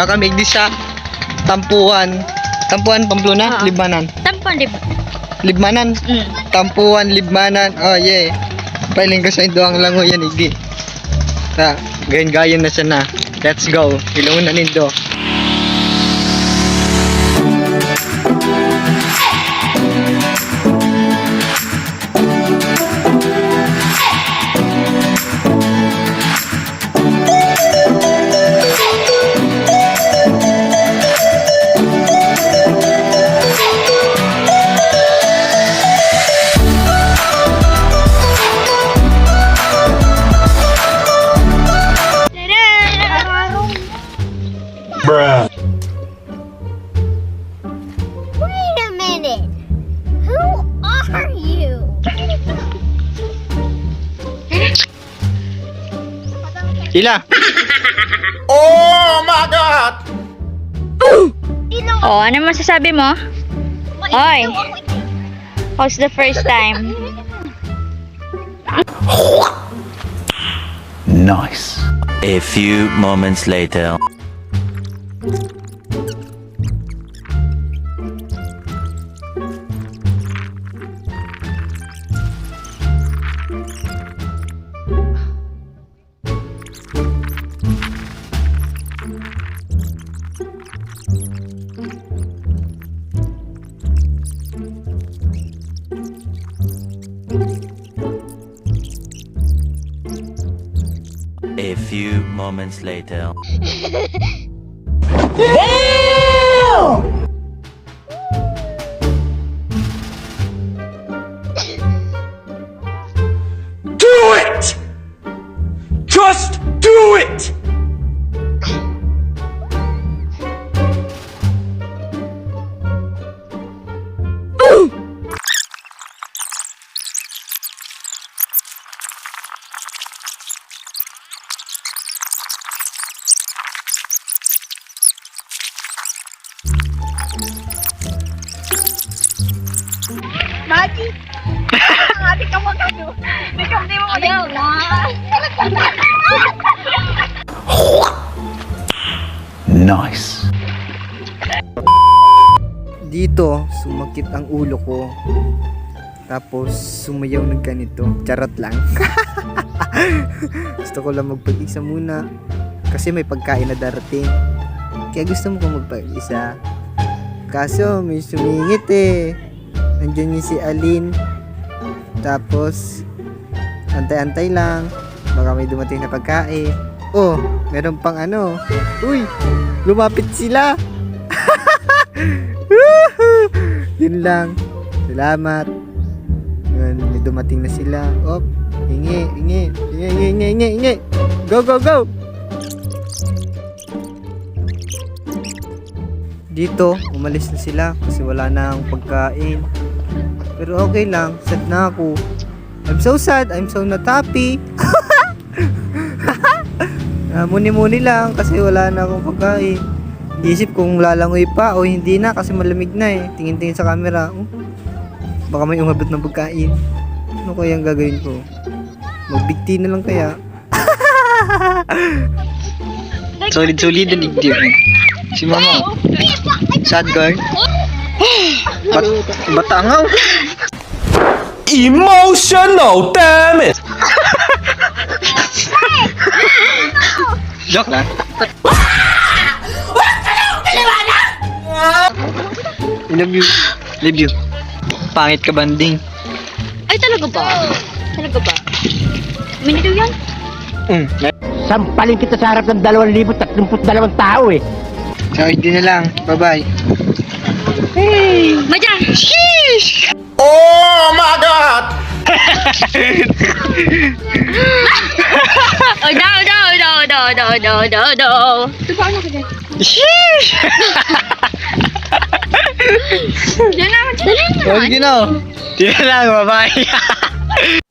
kami di sa Tampohan. Tampohan, Pamplona, Libamanan. Tampohan, Libamanan. Tampohan, Libamanan. Oh, yeah. Pailing ko sa Indo ang lango yan, igi. Gayon-gayon na siya na. Let's go. Ilungan na nindo. Bruh. Wait a minute. Who are you? Sila. Oh my God! Oh, ano masasabi mo? Oy. How's the first time? Nice. A few moments later. A few moments later. Do it! Just do it! Mati. Ate ka mo ka. Ikaw di mo ayaw na. Nice. Dito, sumakit ang ulo ko. Tapos, sumayaw ng ganito. Charot lang. Gusto ko lang magpag-isa muna. Kasi may pagkain na darating. Kaya gusto mo kong magpag-isa. Kaso, may sumingit eh. Nandiyan yung si Alin. Tapos, antay-antay lang. Baka may dumating na pagkain. Oh, meron pang ano. Uy, lumapit sila. Yun lang. Salamat. Yun, may dumating na sila. Oh, ingi. Go. Dito, umalis na sila kasi wala na ang pagkain. Pero okay lang, sad na ako. I'm so sad, I'm so not happy. Muni-muni lang kasi wala na akong pagkain. Isip kung lalangoy pa o hindi na kasi malamig na eh. Tingin-tingin sa camera. Baka may umabot ng pagkain. Ano kaya ang gagawin ko? Magbigti na lang kaya. Solid na digdi. Si mama. Sad girl. Batangaw. Emotional damage! Joke lang. Love you. Pangit ka banding. Ay, talaga ba? Minito yan? Sampalin kita sa harap ng 2,032 tao eh. So, hindi na lang. Bye-bye. Madya! Oh my God! Oh, daw. Paano ka dyan? Diyan na. Sige na. Bye-bye.